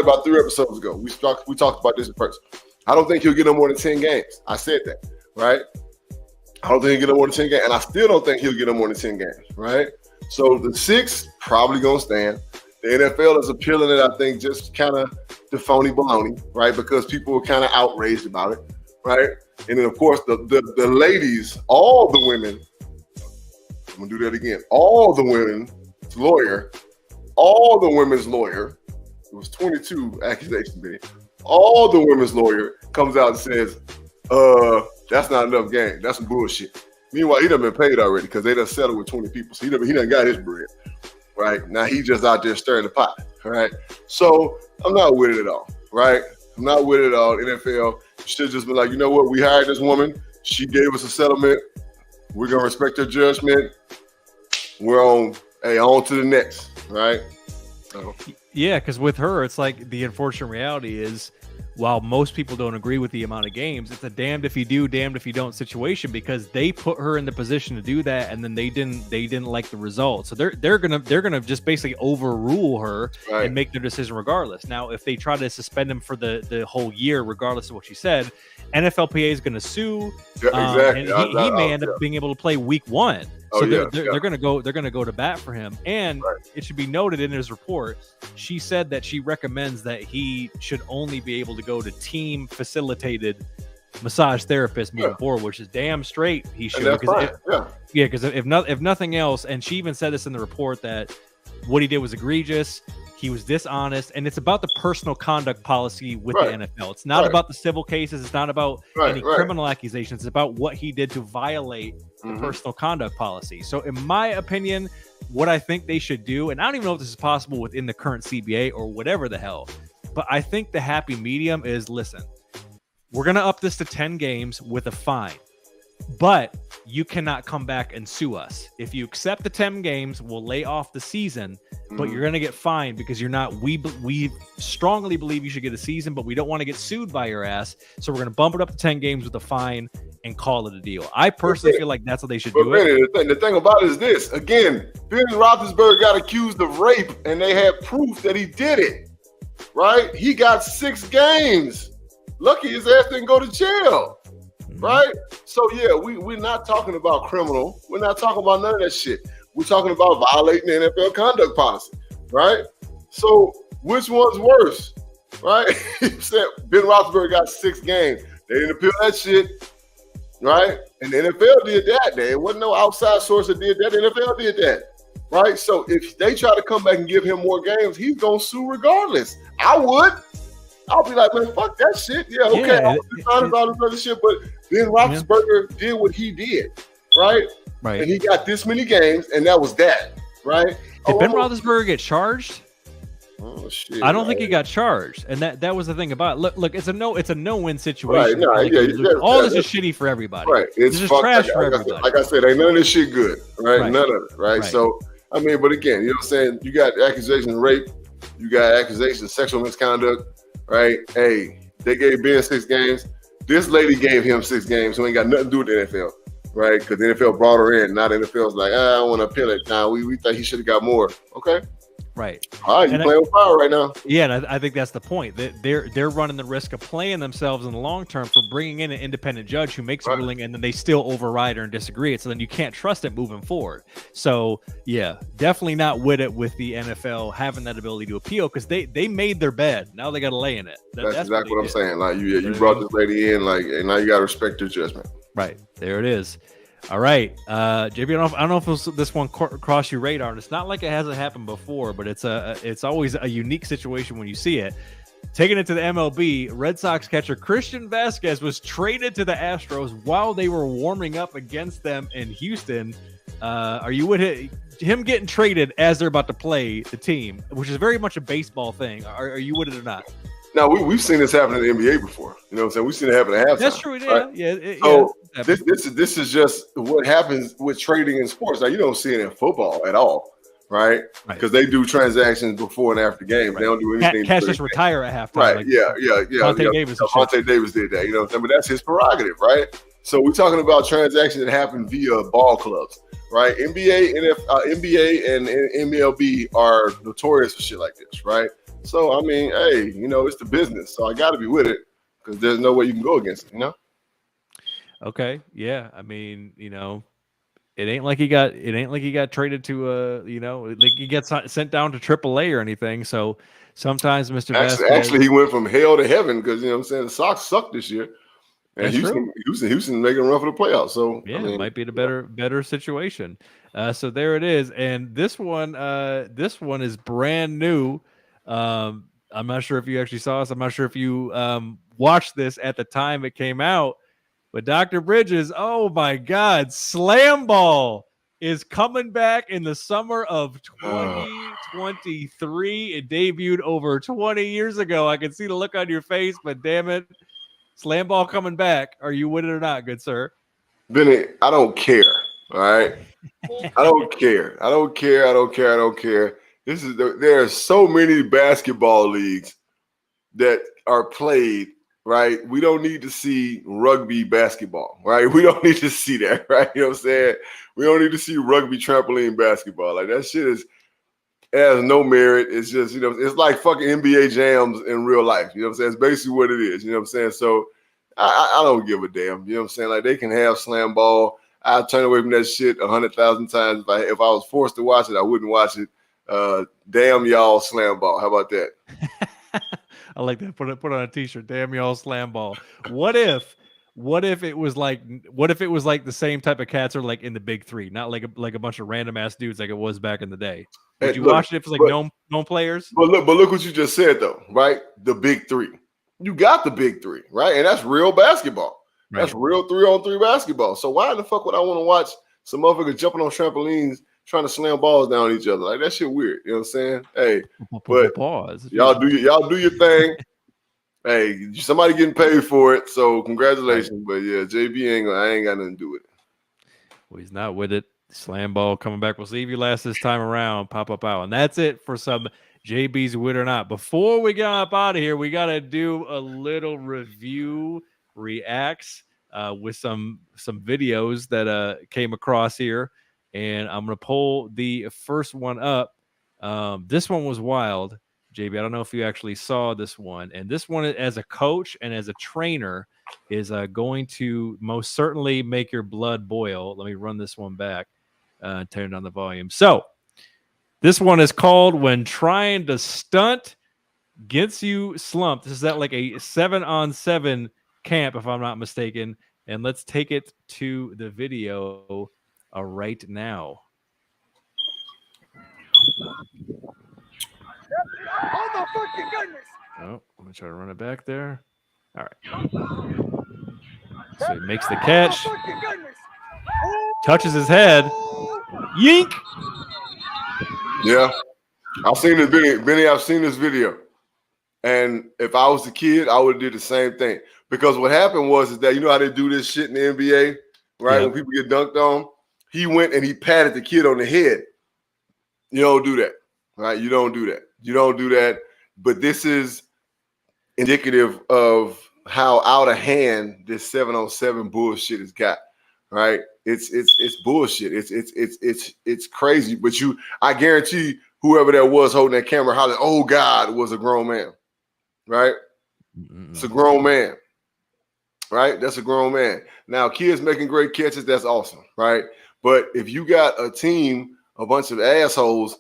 about 3 episodes ago? We talked about this in person. I don't think he'll get no more than 10 games. I said that, right? I don't think he'll get no more than 10 games, and I still don't think he'll get no more than 10 games, right? So the 6 probably gonna stand. The NFL is appealing it, I think, just kind of the phony baloney, right? Because people were kind of outraged about it, right? And then, of course, the ladies, all the women, I'm going to do that again, all the women's lawyer, it was 22 accusations, Benny. All the women's lawyer comes out and says, that's not enough game. That's some bullshit. Meanwhile, he done been paid already because they done settled with 20 people. So he done got his bread. Right now, he just out there stirring the pot. All right, so I'm not with it at all. Right, I'm not with it at all. NFL should just be like, you know what? We hired this woman. She gave us a settlement. We're gonna respect her judgment. We're on to the next. Right. So. Yeah, because with her, it's like the unfortunate reality is, while most people don't agree with the amount of games, it's a damned if you do, damned if you don't situation because they put her in the position to do that, and then they didn't like the result. So they're gonna just basically overrule her and make their decision regardless. Now, if they try to suspend him for the whole year, regardless of what she said, NFLPA is going to sue. Yeah, exactly. And he may end up being able to play week 1. So they're going to go to bat for him. And it should be noted in his report, she said that she recommends that he should only be able to go to team facilitated massage therapist moving forward, which is damn straight he should. Because if nothing else, and she even said this in the report that what he did was egregious. He was dishonest, and it's about the personal conduct policy with the NFL. It's not about the civil cases. It's not about any criminal accusations. It's about what he did to violate the personal conduct policy. So in my opinion, what I think they should do, and I don't even know if this is possible within the current CBA or whatever the hell, but I think the happy medium is, listen, we're going to up this to 10 games with a fine. But you cannot come back and sue us. If you accept the 10 games, we'll lay off the season, but you're going to get fined because you're not. We strongly believe you should get a season, but we don't want to get sued by your ass. So we're going to bump it up to 10 games with a fine and call it a deal. I personally feel like that's what they should do. The thing about it is this. Again, Ben Roethlisberger got accused of rape, and they had proof that he did it. Right? He got 6 games. Lucky his ass didn't go to jail. Right? So, yeah, we're not talking about criminal. We're not talking about none of that shit. We're talking about violating the NFL conduct policy, right? So, which one's worse, right? He said Ben Roethlisberger got 6 games. They didn't appeal that shit, right? And the NFL did that. There wasn't no outside source that did that. The NFL did that, right? So, if they try to come back and give him more games, he's going to sue regardless. I would. I'll be like, man, fuck that shit. Yeah, okay. I'll be honest, all this other shit, but Ben Roethlisberger did what he did, right? Right. And he got this many games, and that was that, right? Did Ben Roethlisberger get charged? Oh shit! I don't think he got charged, and that was the thing about it. Look, it's a no-win situation. Right? No, all this is shitty for everybody. Right? It's just trash for everybody. Like I said, ain't none of this shit good, right? None of it, right? So I mean, but again, you know what I'm saying? You got accusations of rape, you got accusations of sexual misconduct. Right? Hey, they gave Ben 6 games. This lady gave him 6 games, who ain't got nothing to do with the NFL, right? Because the NFL brought her in. Now the NFL's like, I don't want to appeal it. Now we think he should have got more. Okay. Right. All right, you playing with fire right now. Yeah, and I think that's the point. They're running the risk of playing themselves in the long term for bringing in an independent judge who makes a ruling, and then they still override her and disagree it. So then you can't trust it moving forward. So yeah, definitely not with it with the NFL having that ability to appeal because they made their bed. Now they got to lay in it. That's exactly what I'm saying. Like you brought this lady in, like, and now you got to respect her judgment. Right. There it is. All right, JB. I don't know if this one crossed your radar, and it's not like it hasn't happened before, but it's always a unique situation when you see it. Taking it to the MLB, Red Sox catcher Christian Vasquez was traded to the Astros while they were warming up against them in Houston. Are you with him getting traded as they're about to play the team, which is very much a baseball thing? Are you with it or not? Now we've seen this happen in the NBA before. You know what I'm saying? We've seen it happen at halftime. That's true. Yeah, right? So this is just what happens with trading in sports. Now you don't see it in football at all, right? Because they do transactions before and after games. Right. They don't do anything. Cats just retire at halftime. Right? Like Devontae Davis did that. You know what I'm saying? But that's his prerogative, right? So we're talking about transactions that happen via ball clubs, right? NBA and MLB are notorious for shit like this, right? So, I mean, hey, you know, it's the business. So I got to be with it because there's no way you can go against it, you know? Okay. Yeah. I mean, you know, it ain't like he got traded to, you know, like he gets sent down to AAA or anything. So sometimes Mr. Vasquez. Actually, he went from hell to heaven because, you know what I'm saying, the Sox sucked this year. And Houston making a run for the playoffs. So, yeah, I mean, it might be the better situation. So there it is. And this one is brand new. I'm not sure if you actually saw this. I'm not sure if you watched this at the time it came out. But Dr. Bridges, oh my God, Slam Ball is coming back in the summer of 2023. It debuted over 20 years ago. I can see the look on your face, but damn it, Slam Ball coming back. Are you with it or not, good sir? Benny, I don't care. All right. I don't care. There are so many basketball leagues that are played, right? We don't need to see rugby basketball, right? We don't need to see that, right? You know what I'm saying? We don't need to see rugby trampoline basketball. Like that shit has no merit. It's just, you know, it's like fucking NBA jams in real life. You know what I'm saying? It's basically what it is. You know what I'm saying? So I don't give a damn. You know what I'm saying? Like they can have Slam Ball. I'll turn away from that shit 100,000 times. If I was forced to watch it, I wouldn't watch it. Damn y'all Slam Ball. How about that? I like that. Put on a t-shirt. Damn y'all Slam Ball. What if it was like the same type of cats are like in the big three, not like a bunch of random ass dudes like it was back in the day. Would you watch it if it's like known players? But look what you just said though, right? The big three. You got the big three, right? And that's real basketball. Right. That's real 3-on-3 basketball. So why in the fuck would I want to watch some motherfuckers jumping on trampolines trying to slam balls down each other? Like that shit weird. You know what I'm saying? Hey, but y'all do your thing. Hey, somebody getting paid for it, so congratulations. But yeah, JB I ain't got nothing to do with it. Well, he's not with it. Slam Ball coming back. We'll see if you last this time around. Pop up out, and that's it for some JB's Wit or Not. Before we get up out of here, we got to do a little review reacts with some videos that came across here, and I'm gonna pull the first one up. This one was wild, JB. I don't know if you actually saw this one, and this one as a coach and as a trainer is going to most certainly make your blood boil. Let me run this one back, turn on the volume. So this one is called When Trying to Stunt Gets You Slumped. This is at like a 7-on-7 camp, if I'm not mistaken. And let's take it to the video right now. Oh my fucking goodness! Oh, I'm gonna try to run it back there. All right. So he makes the catch. Touches his head. Yeek! Yeah. I've seen this video. Benny, I've seen this video. And if I was a kid, I would have did the same thing. Because what happened is that, you know how they do this shit in the NBA, right? Yeah. When people get dunked on, he went and he patted the kid on the head. You don't do that, right? You don't do that. You don't do that. But this is indicative of how out of hand this 7-on-7 bullshit has got, right? It's bullshit. It's crazy. But I guarantee whoever that was holding that camera hollering, "Oh God," was a grown man, right? It's a grown man, right? That's a grown man. Now, kids making great catches, that's awesome, right? But if you got a team, a bunch of assholes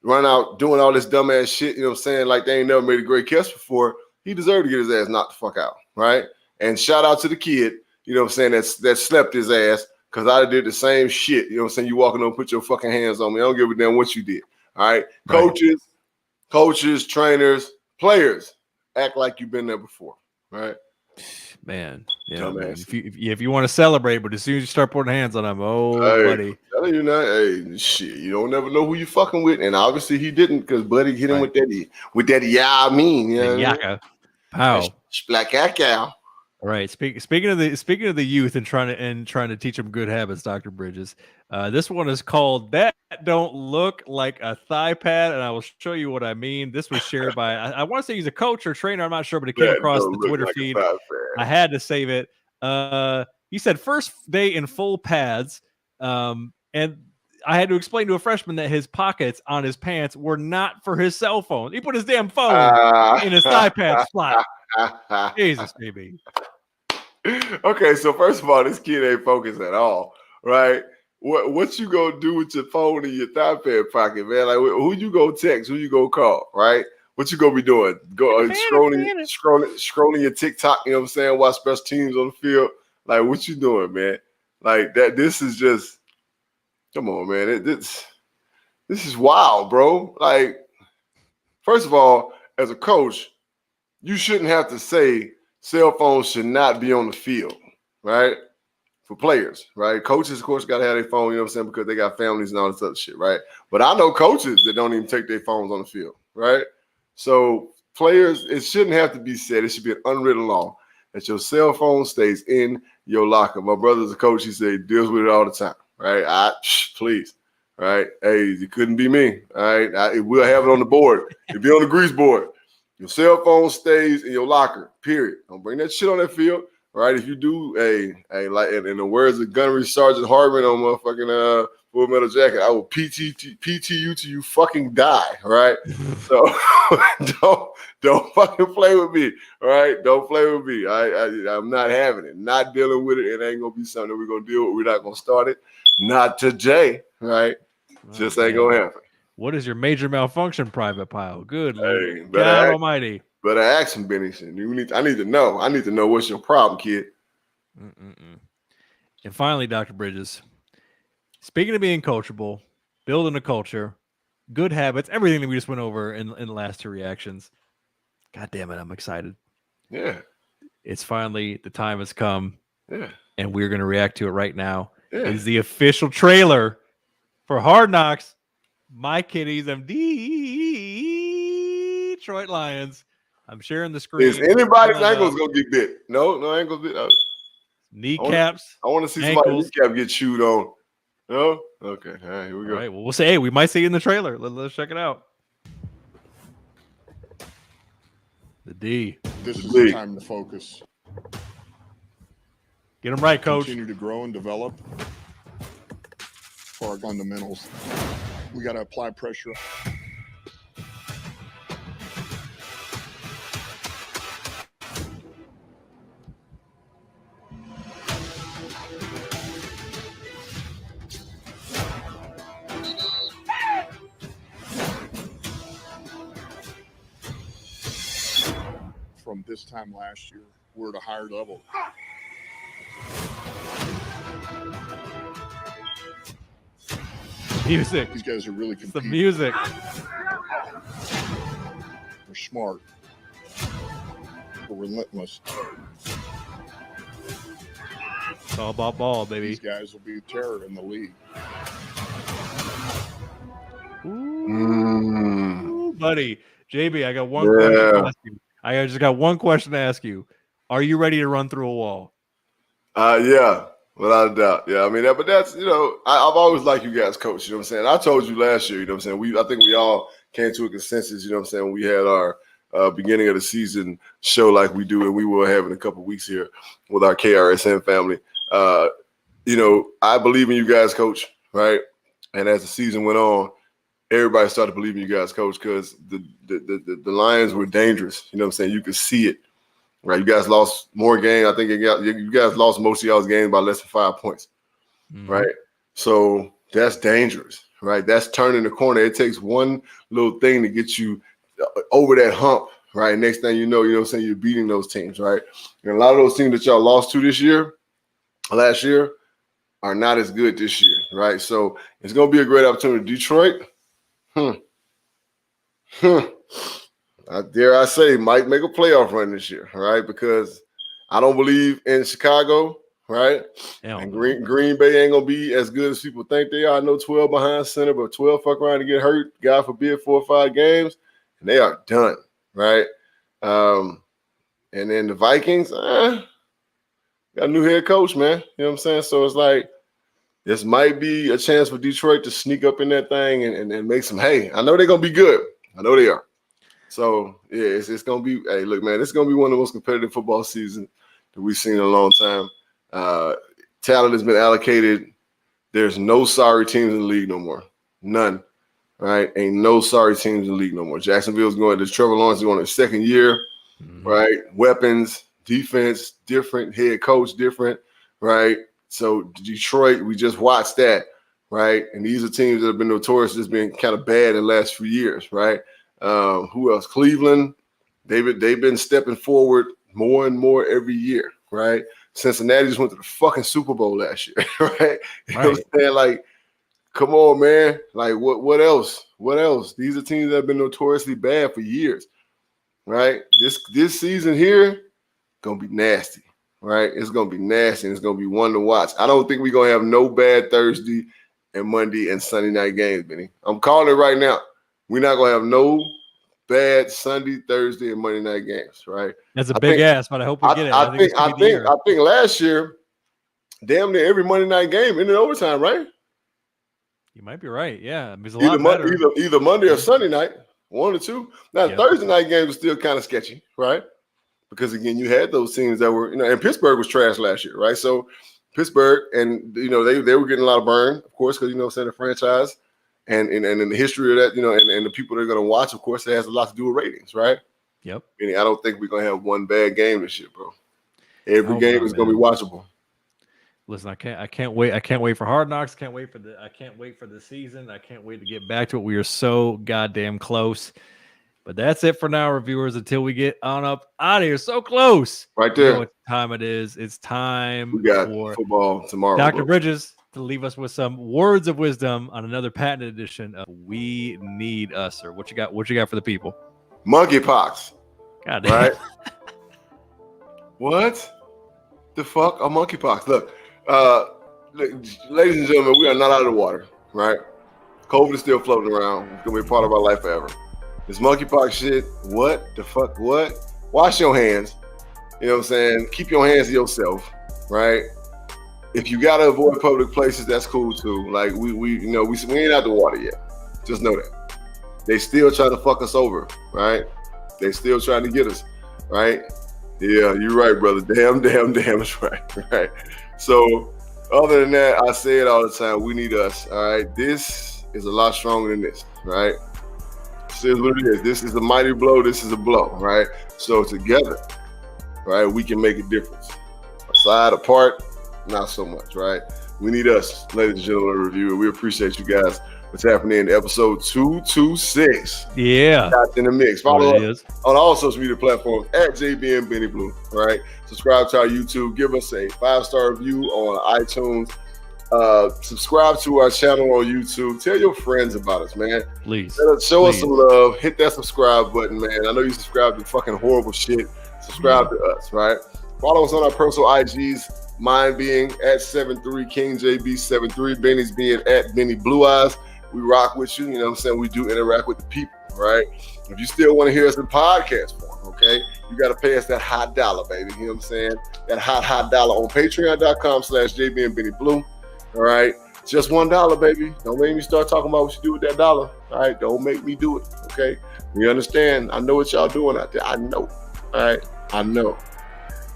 run out doing all this dumbass shit, you know what I'm saying, like they ain't never made a great catch before, he deserved to get his ass knocked the fuck out, right? And shout out to the kid, you know what I'm saying, that slept his ass, because I did the same shit, you know what I'm saying? You walking on, put your fucking hands on me. I don't give a damn what you did, all right? Coaches, trainers, players, act like you've been there before, right? Man, yeah. Man. If you want to celebrate, but as soon as you start putting hands on them, buddy. Telling you now, hey, shit, you don't never know who you fucking with, and obviously he didn't, because Buddy hit him with that yeah, I mean, yeah, Yaka. Pow. Black cow. All right. Speaking of the youth and trying to teach them good habits, Dr. Bridges. This one is called "That Don't Look Like a Thigh Pad," and I will show you what I mean. This was shared by I want to say he's a coach or trainer. I'm not sure, but it came across the Twitter feed. I had to save it. He said first day in full pads, and I had to explain to a freshman that his pockets on his pants were not for his cell phone. He put his damn phone in his thigh pad slot. Jesus, baby. Okay, so first of all, this kid ain't focused at all, right? What you gonna do with your phone in your thigh pad pocket, man? Like, who you gonna text? Who you gonna call, right? What you gonna be doing? Scrolling your TikTok, you know what I'm saying? Watch special teams on the field. Like, what you doing, man? Like that. This is just, come on, man. This is wild, bro. Like, first of all, as a coach, you shouldn't have to say cell phones should not be on the field, right? For players, right? Coaches, of course, got to have their phone, you know what I'm saying, because they got families and all this other shit, right? But I know coaches that don't even take their phones on the field, right? So players, it shouldn't have to be said. It should be an unwritten law that your cell phone stays in your locker. My brother's a coach. He said he deals with it all the time, right? Please, right? Hey, it couldn't be me, all right? We'll have it on the board. It'll be on the grease board. Your cell phone stays in your locker, period. Don't bring that shit on that field, right? If you do, like in the words of Gunnery Sergeant Hartman on motherfucking Full Metal Jacket, I will PT you till you fucking die, right? So don't fucking play with me, all right? Don't play with me. I'm not having it, not dealing with it. It ain't gonna be something that we're gonna deal with. We're not gonna start it. Not today, right? Just ain't gonna happen. What is your major malfunction, Private Pile? Good Lord. God Almighty. Better ask him, Benny. I need to know. I need to know what's your problem, kid. And finally, Dr. Bridges, speaking of being coachable, building a culture, good habits, everything that we just went over in the last two reactions. God damn it, I'm excited. Yeah. It's finally, the time has come. Yeah. And we're going to react to it right now. Yeah. It is the official trailer for Hard Knocks. My Kitties, them Detroit Lions. I'm sharing the screen. Is anybody's ankles gonna get bit? No ankles bit. Kneecaps. I want to see somebody's kneecap get chewed on. No? Okay. All right, here we go. All right. Well, we'll say, hey, we might see it in the trailer. Let's check it out. The D. This is the time to focus. Get them right, coach. Continue to grow and develop for our fundamentals. We got to apply pressure. From this time last year, we're at a higher level. Music. These guys are really competing. The music. They're smart. They're relentless. It's all about ball, baby. These guys will be a terror in the league. Ooh, buddy. JB, I got one question to ask you. I just got one question to ask you. Are you ready to run through a wall? Yeah. Without a doubt. Yeah, I mean, but that's, I've always liked you guys, coach. You know what I'm saying? I told you last year, you know what I'm saying? I think we all came to a consensus, you know what I'm saying? When we had our beginning of the season show like we do, and we will have in a couple of weeks here with our KRSN family. I believe in you guys, coach, right? And as the season went on, everybody started believing you guys, coach, because the Lions were dangerous. You know what I'm saying? You could see it. Right, you guys lost more games. I think you guys lost most of y'all's games by less than 5 points. Right, so that's dangerous. Right, that's turning the corner. It takes one little thing to get you over that hump. Right, next thing you know what I'm saying, you're beating those teams. Right, and a lot of those teams that y'all lost to last year, are not as good this year. Right, so it's gonna be a great opportunity. Detroit, I dare I say, might make a playoff run this year, right? Because I don't believe in Chicago, right? And Green Bay ain't gonna be as good as people think they are. I know 12 behind center, but 12 fuck around to get hurt, God forbid, 4 or 5 games, and they are done, right? And then the Vikings, got a new head coach, man. You know what I'm saying? So it's like, this might be a chance for Detroit to sneak up in that thing and make some hay. I know they're going to be good. I know they are. So, yeah, it's going to be – hey, look, man, it's going to be one of the most competitive football seasons that we've seen in a long time. Talent has been allocated. There's no sorry teams in the league no more. None. Right? Ain't no sorry teams in the league no more. Jacksonville's going – Trevor Lawrence is going his second year, right? Weapons, defense, different. Head coach, different, right? So Detroit, we just watched that, right? And these are teams that have been notorious as being kind of bad in the last few years, right? Who else? Cleveland, they've been stepping forward more and more every year, right? Cincinnati just went to the fucking Super Bowl last year, right? You know what I'm saying? Like, come on, man. Like, what else? What else? These are teams that have been notoriously bad for years, right? This season here, gonna be nasty. Right, it's gonna be nasty. And it's gonna be one to watch. I don't think we're gonna have no bad Thursday and Monday and Sunday night games, Benny. I'm calling it right now. We're not gonna have no bad Sunday, Thursday, and Monday night games. Right? That's a big ass, but I hope we get it. I think last year, damn near every Monday night game ended in overtime. Right? You might be right. Yeah, it was a either lot better. Either Monday or Sunday night, one or two. Now Thursday night games are still kind of sketchy, right? Because, again, you had those teams that were, and Pittsburgh was trash last year, right? So Pittsburgh, and, they were getting a lot of burn, of course, because, the franchise and in the history of that, and the people that are going to watch, of course, it has a lot to do with ratings, right? Yep. Meaning I don't think we're going to have one bad game this year, bro. Every game is going to be watchable. Listen, I can't wait. I can't wait for Hard Knocks. I can't wait for the season. I can't wait to get back to it. We are so goddamn close. But that's it for now, reviewers, until we get on up out of here. So close. Right there. You know what time it is. It's time for football tomorrow. Dr. Bridges to leave us with some words of wisdom on another patented edition of We Need Us. Or what you got for the people? Monkeypox. God damn. Right? What the fuck are monkeypox? Look, ladies and gentlemen, we are not out of the water, right? COVID is still floating around. It's going to be a part of our life forever. This monkeypox shit, what the fuck, what? Wash your hands. You know what I'm saying? Keep your hands to yourself, right? If you got to avoid public places, that's cool too. Like, we ain't out the water yet. Just know that. They still trying to fuck us over, right? They still trying to get us, right? Yeah, you're right, brother. Damn, it's right. So, other than that, I say it all the time. We need us, all right? This is a lot stronger than this, right? This is what it is. This is a mighty blow. This is a blow, right? So together, right, we can make a difference. Aside, apart, not so much, right? We need us, ladies and gentlemen, reviewer. We appreciate you guys for tapping in to episode 226. Yeah. That's in the mix. Follow us on all social media platforms at JBN Benny Blue, right? Subscribe to our YouTube. Give us a 5-star review on iTunes. Subscribe to our channel on YouTube. Tell your friends about us, man. Please. Show us some love. Hit that subscribe button, man. I know you subscribe to fucking horrible shit. Subscribe to us, right? Follow us on our personal IGs. Mine being at 73 King JB 73. Benny's being at Benny Blue Eyes. We rock with you. You know what I'm saying? We do interact with the people, right? If you still want to hear us in podcast form, okay, you got to pay us that hot dollar, baby. You know what I'm saying? That hot dollar on patreon.com/JB and Benny Blue. All right, just $1, baby. Don't make me start talking about what you do with that dollar. All right, don't make me do it. Okay, we understand. I know what y'all doing out there. I know. All right, I know.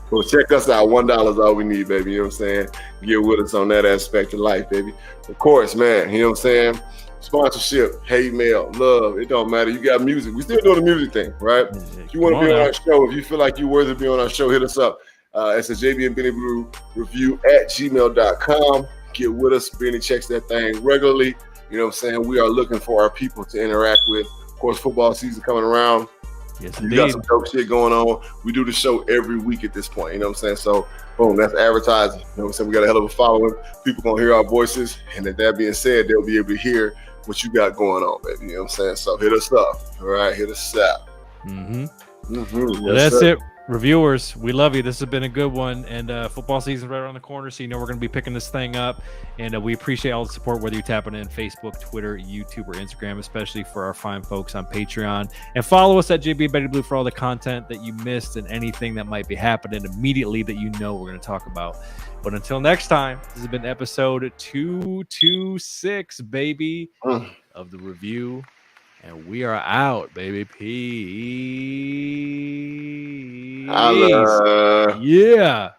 So check us out. $1 is all we need, baby. You know what I'm saying? Get with us on that aspect of life, baby. Of course, man. You know what I'm saying? Sponsorship, hate mail, love. It don't matter. You got music. We still doing the music thing, right? If you want to be on our show, if you feel like you're worthy to be on our show, hit us up. It's a JB and Benny Blue review at gmail.com. Get with us. Benny checks that thing regularly. You know what I'm saying? We are looking for our people to interact with. Of course, football season coming around. Yes, you got some dope shit going on. We do the show every week at this point. You know what I'm saying? So, boom, that's advertising. You know what I'm saying? We got a hell of a following. People going to hear our voices. And that being said, they'll be able to hear what you got going on, baby. You know what I'm saying? So, hit us up. All right? Hit us up. Mm-hmm. Mm-hmm. Well, that's it. Reviewers, we love you. This has been a good one, and football season's right around the corner, so you know we're going to be picking this thing up, and we appreciate all the support, whether you're tapping in Facebook, Twitter, YouTube, or Instagram, especially for our fine folks on Patreon. And follow us at JB Betty Blue for all the content that you missed and anything that might be happening immediately that you know we're going to talk about. But until next time, this has been episode 226, baby, of the review. And we are out, baby. Peace. Holla. Yeah.